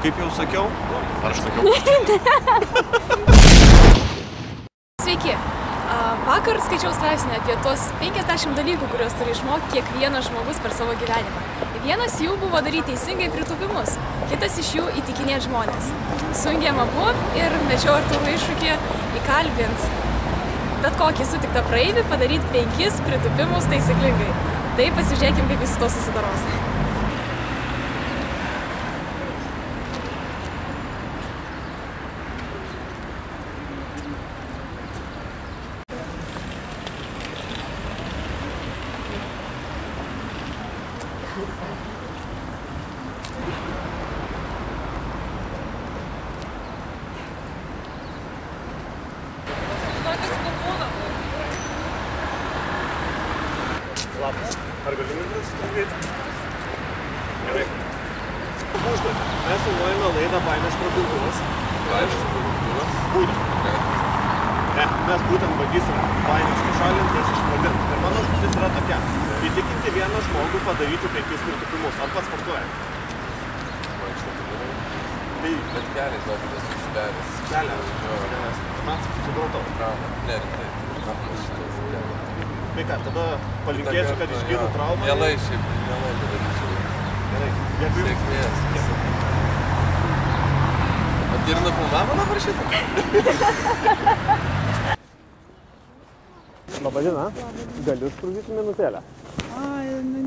Kaip jau sakiau? Ar aš sakiau? Sveiki. Vakar skaičiau straipsnį apie tuos 50 dalykų, kuriuos turi išmokti kiekvienas žmogus per savo gyvenimą. Vienas jų buvo daryti teisingai pritūpimus, kitas iš jų įtikinėti žmonės. Sujungėm abu ir mečiau Artūrui iššūkį įkalbint bet kokį sutiktą praeivį padaryti 5 pritūpimus taisyklingai. Tai pasižiūrėkim, kaip jis su to susidaros. Labas. Ar galimybės trukdyti? Gerai. Užduotį. Mes filmuojame laidą Baimės sprogdintuvas. Baimės sprogdintuvas? Būtent. Ne, mes būtent bandysime baimės nušalinti jas išsprogdinti. Ir mano užduotis yra tokia. Įtikinti vieną žmogų padaryti 5 pritūpimus. Ar pats sportuojate? Tai... Bet kelias, žodžiu, tas susidaręs. Kelias. Man supratau. Ne, rimtai. Tai ką, tada palinkėsiu, kad išgytų traumą. Mielai šiaip, mielai padarysiu. Gerai. Dėkui. Sėkmės. Bet ir nufilmavo dabar šitą? Labadiena. Galiu ištrukdyti minutėlę?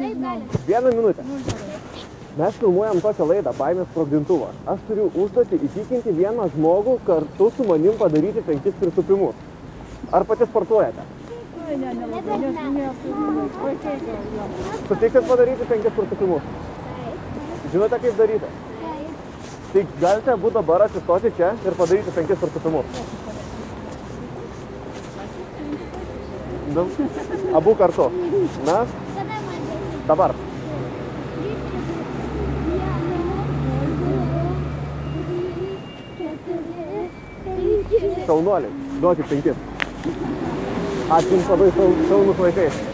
Nežinau. 1 minutę. Mes filmuojam tokią laidą Baimės sprogdintuvą. Aš turiu užduotį įtikinti vieną žmogų kartu su manim padaryti 5 pritūpimus. Ar pati sportuojate? Sutiksit padaryti 5 pritūpimus? Žinote, kaip daryti? Tai galite abu dabar atsistoti čia ir padaryti 5 pritūpimus. Abu kartu. Na? Dabar. Šaunuoliai, duokit 5. Ačiū jums labai šaunūs vaikai.